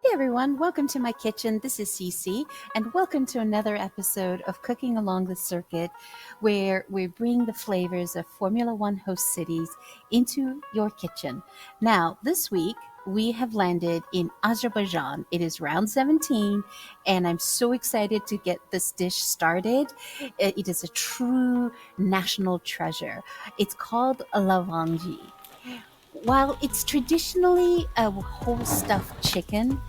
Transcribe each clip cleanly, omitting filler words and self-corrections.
Hey everyone, welcome to my kitchen. This is Cece, and welcome to another episode of Cooking Along the Circuit, where we bring the flavors of Formula One host cities into your kitchen. Now, this week, we have landed in Azerbaijan. It is round 17, and I'm so excited to get this dish started. It is a true national treasure. It's called Lavangi. While it's traditionally a whole stuffed chicken,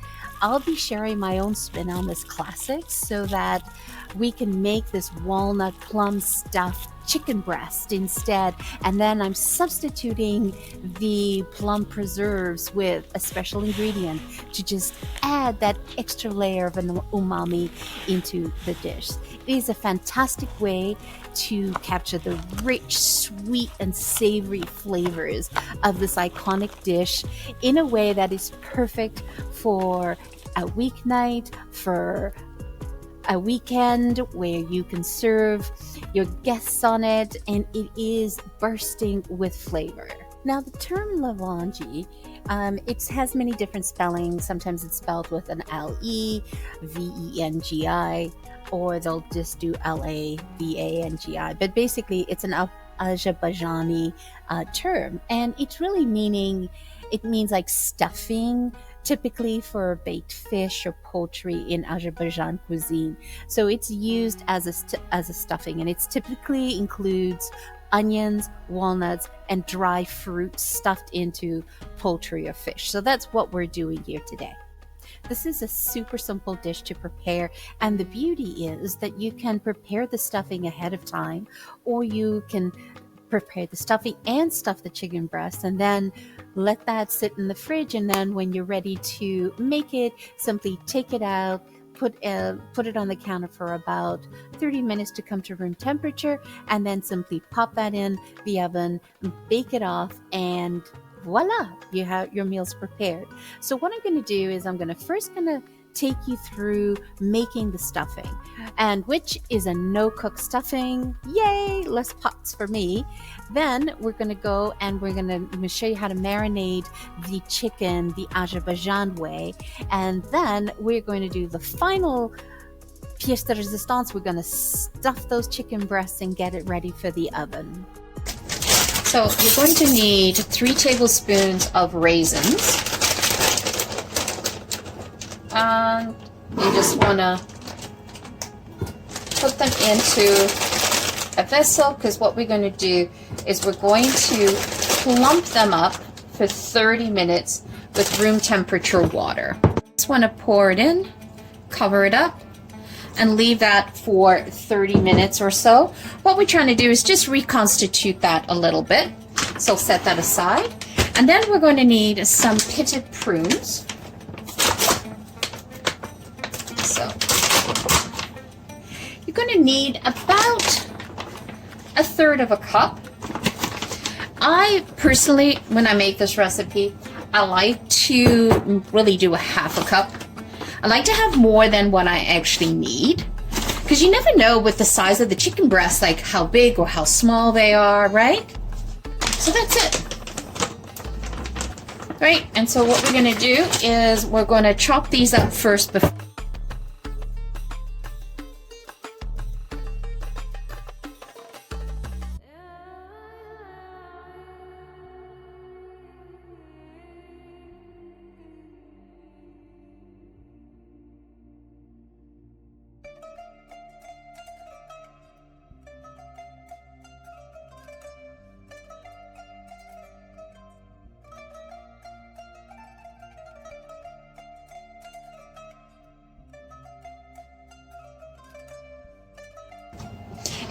I'll be sharing my own spin on this classic so that we can make this walnut plum stuffed chicken breast instead. And then I'm substituting the plum preserves with a special ingredient to just add that extra layer of an umami into the dish. It is a fantastic way to capture the rich, sweet, and savory flavors of this iconic dish in a way that is perfect for a weeknight, for a weekend where you can serve your guests on it, and it is bursting with flavor. Now, the term Lavangi, it has many different spellings. Sometimes it's spelled with an L-E, V-E-N-G-I, or they'll just do L-A-V-A-N-G-I. But basically, it's an Azerbaijani term, and it's really it means like stuffing, typically for baked fish or poultry in Azerbaijan cuisine. So it's used as a stuffing, and it typically includes onions, walnuts, and dry fruits stuffed into poultry or fish. So that's what we're doing here today. This is a super simple dish to prepare, and the beauty is that you can prepare the stuffing ahead of time, or you can prepare the stuffing and stuff the chicken breast and then let that sit in the fridge, and then when you're ready to make it, simply take it out, put it on the counter for about 30 minutes to come to room temperature, and then simply pop that in the oven, bake it off, and voila, you have your meals prepared. So what I'm going to do is I'm going to take you through making the stuffing, and which is a no-cook stuffing. Yay, less pots for me. Then we're going to go and I'm going to show you how to marinate the chicken the Azerbaijan way, and then we're going to do the final pièce de résistance. We're going to stuff those chicken breasts and get it ready for the oven. So you're going to need 3 tablespoons of raisins. And you just want to put them into a vessel, because what we're going to do is we're going to plump them up for 30 minutes with room temperature water. Just want to pour it in, cover it up, and leave that for 30 minutes or so. What we're trying to do is just reconstitute that a little bit. So set that aside. And then we're going to need some pitted prunes. So you're going to need about 1/3 cup. I personally, when I make this recipe, I like to really do 1/2 cup. I like to have more than what I actually need, because you never know with the size of the chicken breast, like how big or how small they are, right? So that's it. Right, and so what we're going to do is we're going to chop these up first before.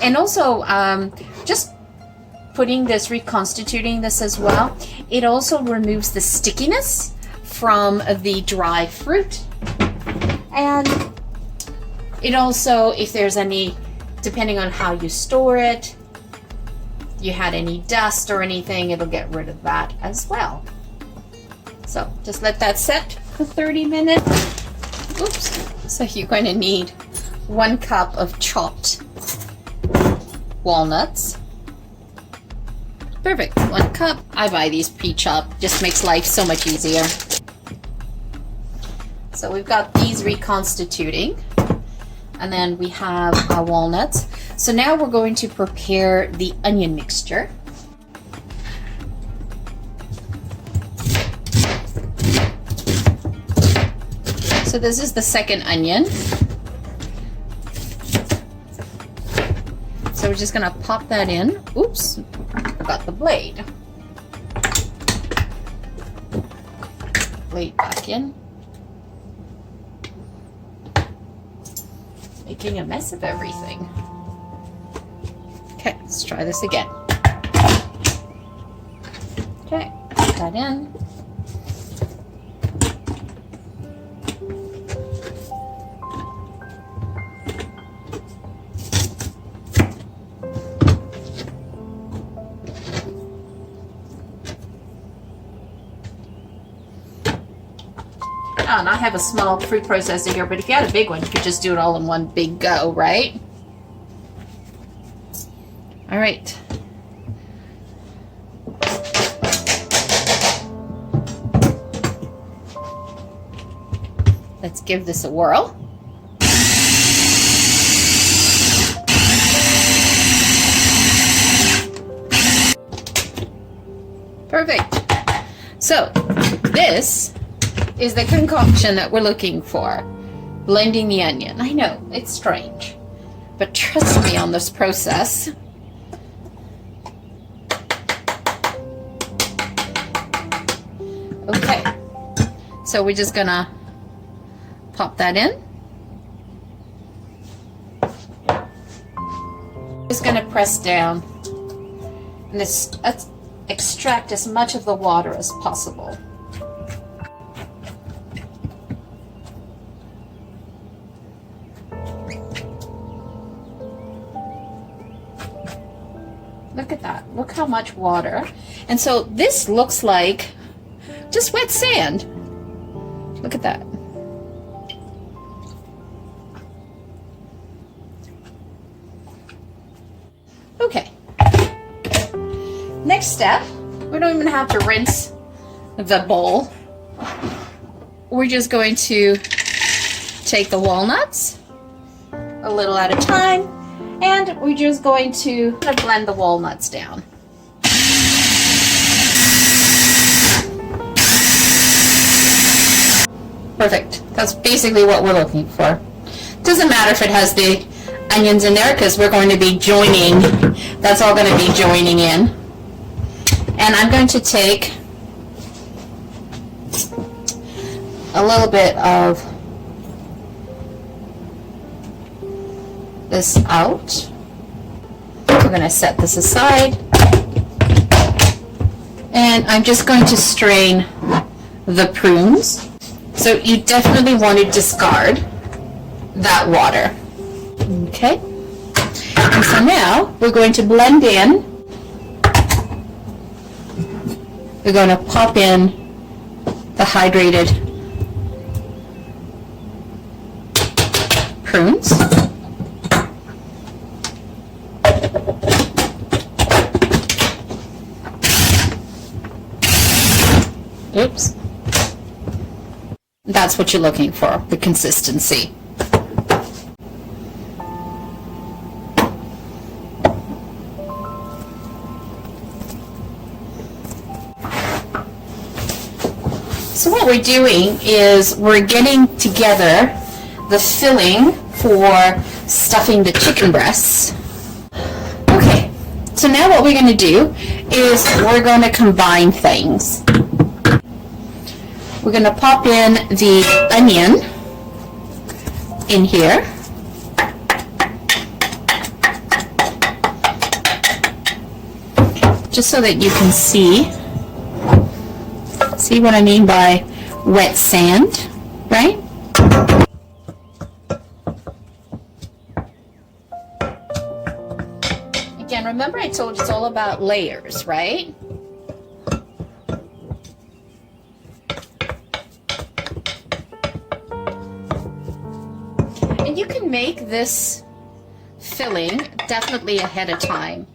And also, just reconstituting this as well, it also removes the stickiness from the dry fruit. And it also, if there's any, depending on how you store it, you had any dust or anything, it'll get rid of that as well. So just let that set for 30 minutes. Oops. So you're going to need 1 cup of chopped walnuts. Perfect, 1 cup. I buy these pre-chopped, just makes life so much easier. So we've got these reconstituting, and then we have our walnuts. So now we're going to prepare the onion mixture. So this is the second onion. So we're just gonna pop that in. Oops, forgot the blade. Blade back in. Making a mess of everything. Okay, let's try this again. Okay, put that in. Oh, and I have a small food processor here, but if you had a big one, you could just do it all in one big go, right? All right. Let's give this a whirl. Perfect. So this is the concoction that we're looking for. Blending the onion. I know, it's strange, but trust me on this process. Okay, so we're just gonna pop that in. Just gonna press down and extract as much of the water as possible. Look at that. Look how much water. And so this looks like just wet sand. Look at that. Okay. Next step, we don't even have to rinse the bowl. We're just going to take the walnuts a little at a time, and we're just going to blend the walnuts down. Perfect. That's basically what we're looking for. Doesn't matter if it has the onions in there, because we're going to be joining. That's all going to be joining in. And I'm going to take a little bit of this out. We're going to set this aside. And I'm just going to strain the prunes. So you definitely want to discard that water. Okay? And so now we're going to blend in. We're going to pop in the hydrated prunes. Oops. That's what you're looking for, the consistency. So what we're doing is we're getting together the filling for stuffing the chicken breasts. Okay, so now what we're going to do is we're going to combine things. We're going to pop in the onion in here. Just so that you can see. See what I mean by wet sand, right? Again, remember I told you it's all about layers, right? And you can make this filling definitely ahead of time.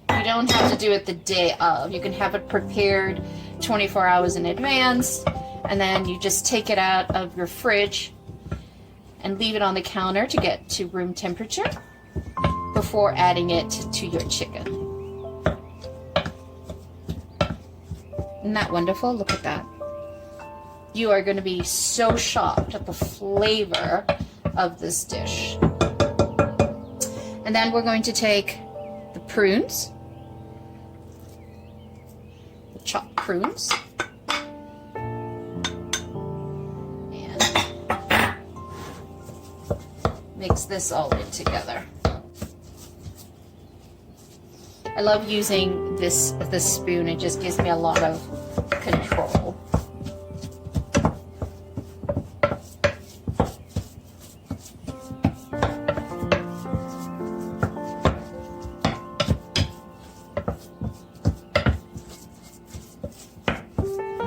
You don't have to do it the day of. You can have it prepared 24 hours in advance, and then you just take it out of your fridge and leave it on the counter to get to room temperature before adding it to your chicken. Isn't that wonderful? Look at that. You are going to be so shocked at the flavor of this dish. And then we're going to take the prunes, the chopped prunes, and mix this all in together. I love using this spoon. It just gives me a lot of control.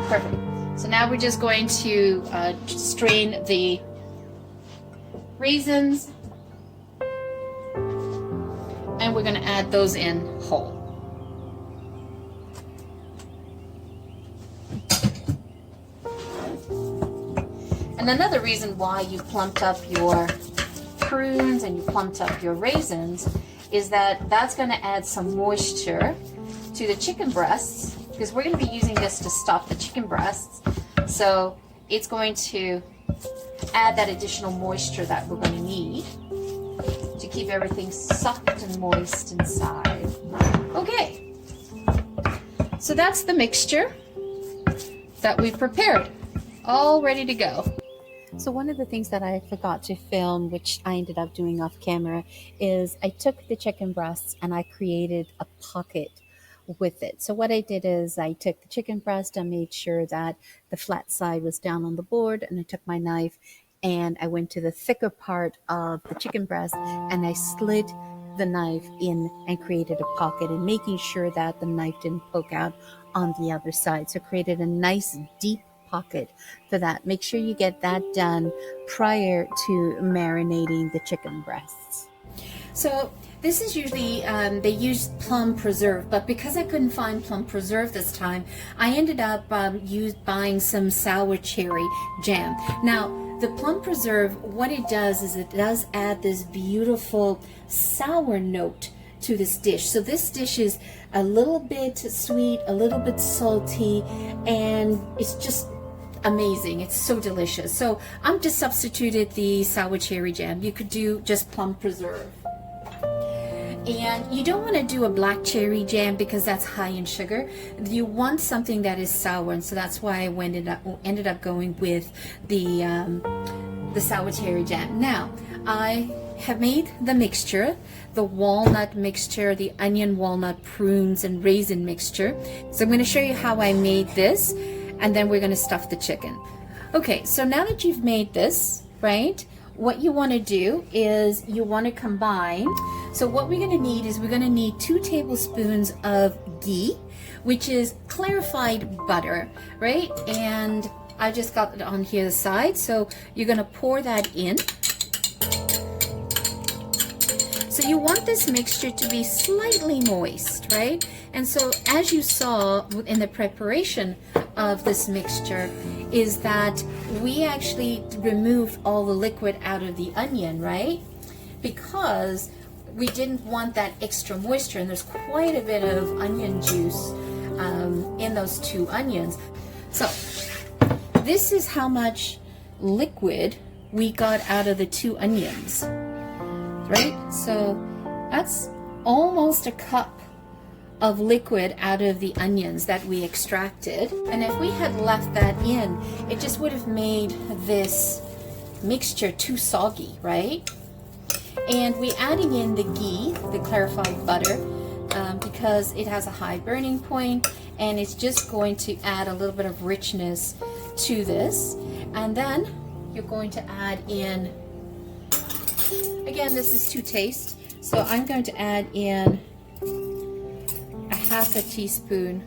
Perfect. So now we're just going to strain the raisins, and we're going to add those in whole. And another reason why you plumped up your prunes and you plumped up your raisins is that that's going to add some moisture to the chicken breasts, because we're going to be using this to stuff the chicken breasts. So it's going to add that additional moisture that we're going to need to keep everything soft and moist inside. Okay, so that's the mixture that we've prepared, all ready to go. So one of the things that I forgot to film, which I ended up doing off camera, is I took the chicken breasts and I created a pocket with it. So what I did is I took the chicken breast, I made sure that the flat side was down on the board, and I took my knife and I went to the thicker part of the chicken breast and I slid the knife in and created a pocket, and making sure that the knife didn't poke out on the other side. So created a nice deep pocket for that. Make sure you get that done prior to marinating the chicken breasts. So this is usually, they use plum preserve, but because I couldn't find plum preserve this time, I ended up buying some sour cherry jam. Now, the plum preserve, what it does is it does add this beautiful sour note to this dish. So this dish is a little bit sweet, a little bit salty, and it's just amazing. It's so delicious. So I'm just substituted the sour cherry jam. You could do just plum preserve. And you don't want to do a black cherry jam because that's high in sugar. You want something that is sour, and so that's why I ended up going with the sour cherry jam. Now, I have made the mixture, the walnut mixture, the onion, walnut, prunes, and raisin mixture. So I'm going to show you how I made this, and then we're going to stuff the chicken. Okay, so now that you've made this, right, what you want to do is you want to combine. So what we're going to need is we're going to need 2 tablespoons of ghee, which is clarified butter, right? And I just got it on here the side. So you're going to pour that in. So you want this mixture to be slightly moist, right? And so as you saw in the preparation of this mixture is that we actually removed all the liquid out of the onion, right? Because we didn't want that extra moisture, and there's quite a bit of onion juice in those 2 onions. So this is how much liquid we got out of the 2 onions, right? So that's almost a cup of liquid out of the onions that we extracted. And if we had left that in, it just would have made this mixture too soggy, right? And we're adding in the ghee, the clarified butter, because it has a high burning point, and it's just going to add a little bit of richness to this. And then you're going to add in, again, this is to taste, so I'm going to add in a half a teaspoon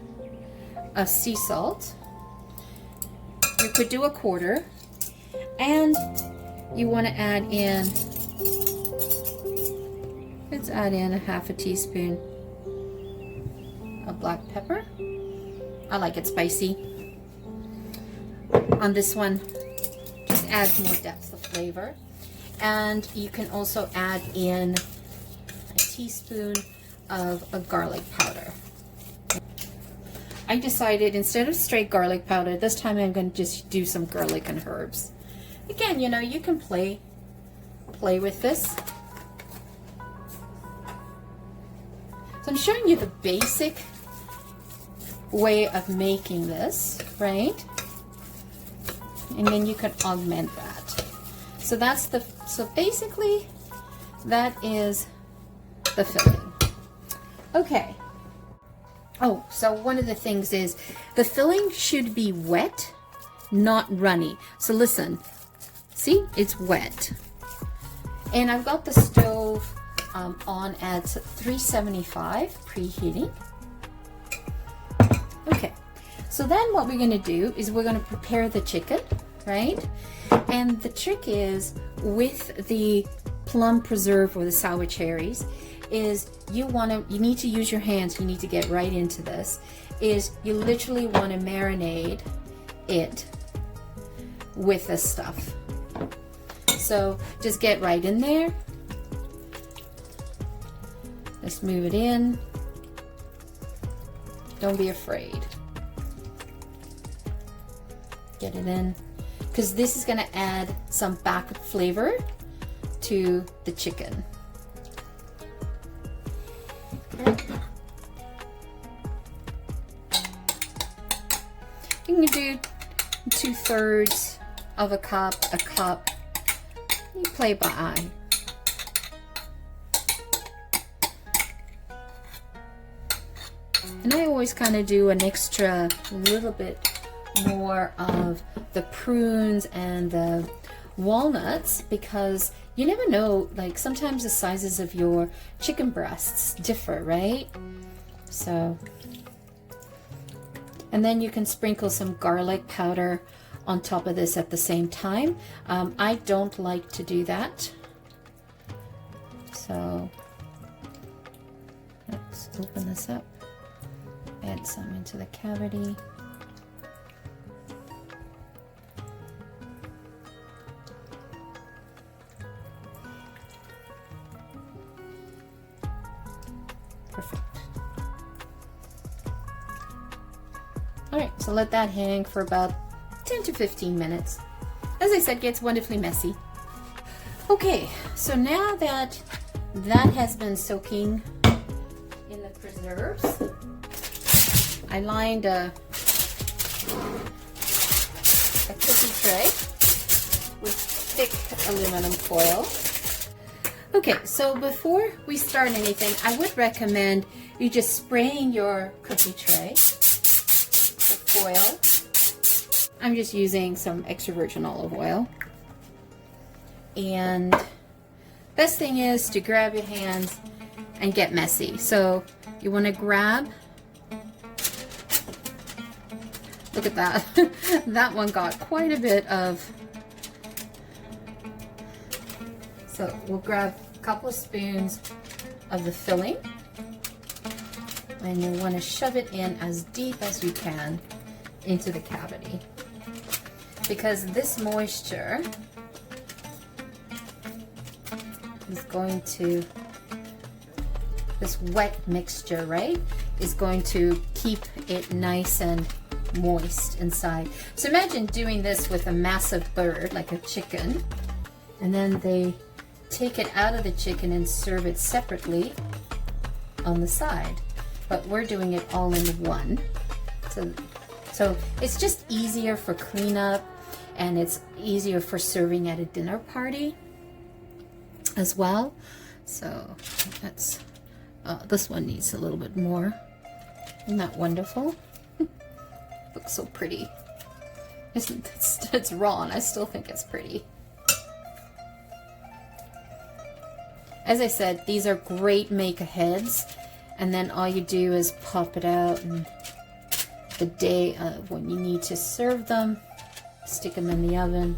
of sea salt. You could do a quarter, and you want to add in, let's add in a half a teaspoon of black pepper. I like it spicy. on this one just adds more depth of flavor. And you can also add in a teaspoon of a garlic powder. I decided instead of straight garlic powder, this time I'm going to just do some garlic and herbs. Again, you know, you can play with this. So I'm showing you the basic way of making this, right? And then you can augment that. So so basically that is the filling. Okay. Oh, so one of the things is the filling should be wet, not runny. So listen, see, it's wet. And I've got the stove on at 375 preheating. Okay, so then what we're going to do is we're going to prepare the chicken, right? And the trick is with the plum preserve or the sour cherries is you need to use your hands. You need to get right into this. Is you literally want to marinate it with this stuff. So just get right in there. Just move it in. Don't be afraid. Get it in, because this is going to add some back flavor to the chicken. You can do 2/3 of a cup. You play by eye. And I always kind of do an extra little bit more of the prunes and the walnuts, because you never know, like sometimes the sizes of your chicken breasts differ, right? So, and then you can sprinkle some garlic powder on top of this at the same time. I don't like to do that. So let's open this up, add some into the cavity. Perfect. All right, so let that hang for about 10 to 15 minutes. As I said, it gets wonderfully messy. Okay, so now that that has been soaking in the preserves, I lined a cookie tray with thick aluminum foil. Okay, so before we start anything, I would recommend you just spraying your cookie tray with foil. I'm just using some extra virgin olive oil. And best thing is to grab your hands and get messy. So you want to grab, look at that. That one got quite a bit of, so we'll grab a couple of spoons of the filling, and you want to shove it in as deep as you can into the cavity, because this moisture is going to, this wet mixture, right, is going to keep it nice and moist inside. So imagine doing this with a massive bird like a chicken, and then they take it out of the chicken and serve it separately on the side, but we're doing it all in one. So it's just easier for cleanup, and it's easier for serving at a dinner party as well. So that's this one needs a little bit more. Isn't that wonderful? Looks so pretty. It's raw, and I still think it's pretty. As I said, these are great make-aheads, and then all you do is pop it out, and the day of when you need to serve them, stick them in the oven.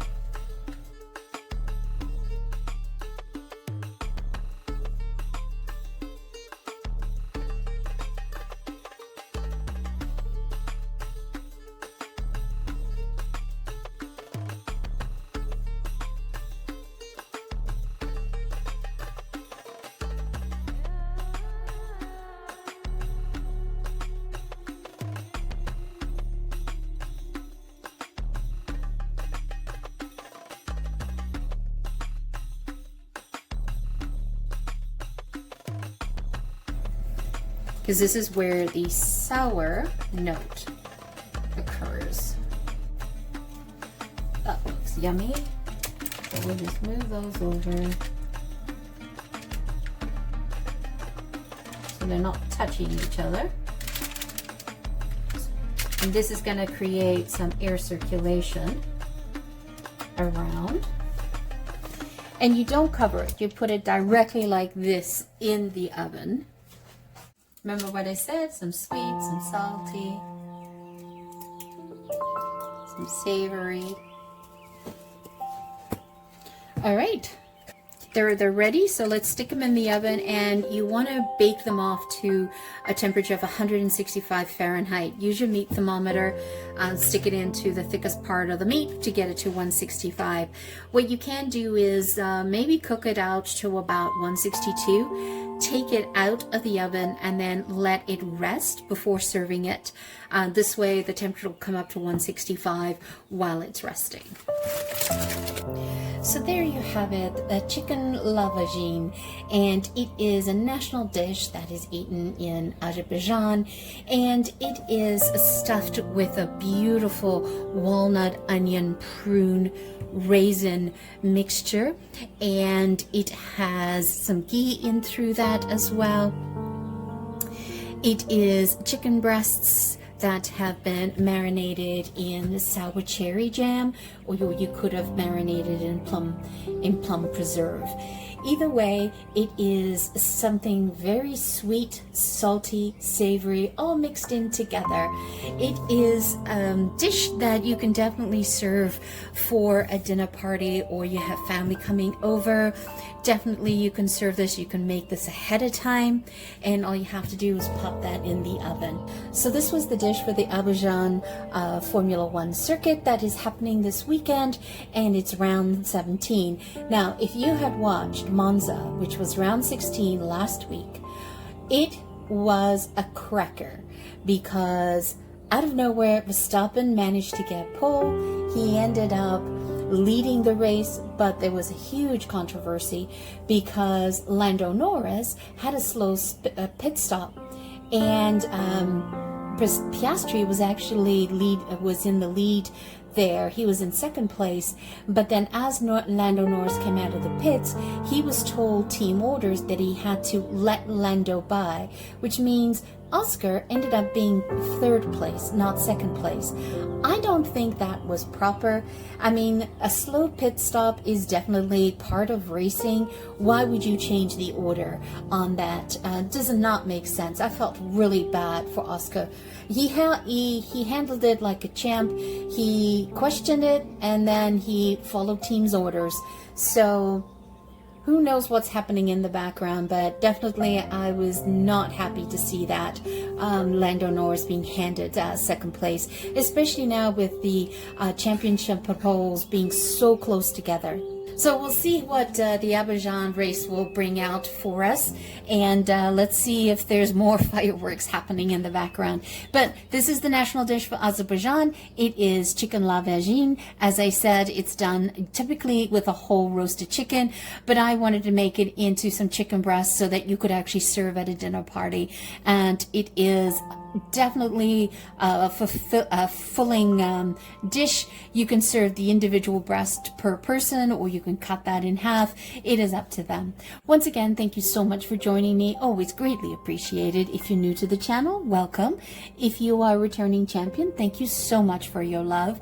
because this is where the sour note occurs. That looks yummy. So we'll just move those over so they're not touching each other. And this is going to create some air circulation around. And you don't cover it. You put it directly like this in the oven. Remember what I said? Some sweet, some salty, some savory. All right. They're ready, so let's stick them in the oven, and you want to bake them off to a temperature of 165 Fahrenheit. Use your meat thermometer, stick it into the thickest part of the meat to get it to 165. What you can do is maybe cook it out to about 162. Take it out of the oven and then let it rest before serving it. This way the temperature will come up to 165 while it's resting. So there you have it, a chicken Lavangi, and it is a national dish that is eaten in Azerbaijan, and it is stuffed with a beautiful walnut, onion, prune, raisin mixture, and it has some ghee in through that as well. It is chicken breasts that have been marinated in sour cherry jam, or you could have marinated in plum preserve. Either way, it is something very sweet, salty, savory, all mixed in together. It is a dish that you can definitely serve for a dinner party, or you have family coming over. Definitely you can serve this. You can make this ahead of time, and all you have to do is pop that in the oven. So this was the dish for the Azerbaijan Formula One circuit that is happening this weekend, and it's round 17. Now, if you had watched Monza, which was round 16 last week, it was a cracker, because out of nowhere Verstappen managed to get pole. He ended up leading the race, but there was a huge controversy because Lando Norris had a slow pit stop, and Piastri was actually was in the lead there. He was in second place, but then as Lando Norris came out of the pits, he was told team orders that he had to let Lando by, which means Oscar ended up being third place, not second place. I don't think that was proper. I mean, a slow pit stop is definitely part of racing. Why would you change the order on that? Does not make sense. I felt really bad for Oscar. He handled it like a champ. He questioned it, and then he followed team's orders. So who knows what's happening in the background, but definitely I was not happy to see that Lando Norris being handed second place, especially now with the championship polls being so close together. So we'll see what the Azerbaijan race will bring out for us, and let's see if there's more fireworks happening in the background. But this is the national dish for Azerbaijan. It is chicken Lavangi. As I said, it's done typically with a whole roasted chicken, but I wanted to make it into some chicken breasts so that you could actually serve at a dinner party, and it is definitely a filling dish. You can serve the individual breast per person, or you can cut that in half. It is up to them. Once again, thank you so much for joining me. Always greatly appreciated. If you're new to the channel, welcome. If you are a returning champion, thank you so much for your love.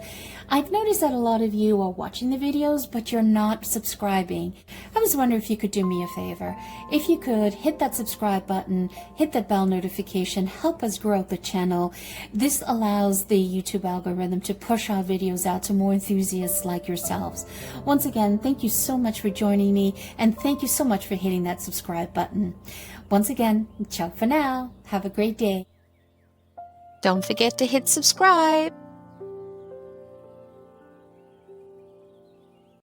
I've noticed that a lot of you are watching the videos, but you're not subscribing. I was wondering if you could do me a favor. If you could, hit that subscribe button, hit that bell notification, help us grow the channel. This allows the YouTube algorithm to push our videos out to more enthusiasts like yourselves. Once again, thank you so much for joining me, and thank you so much for hitting that subscribe button. Once again, ciao for now. Have a great day. Don't forget to hit subscribe.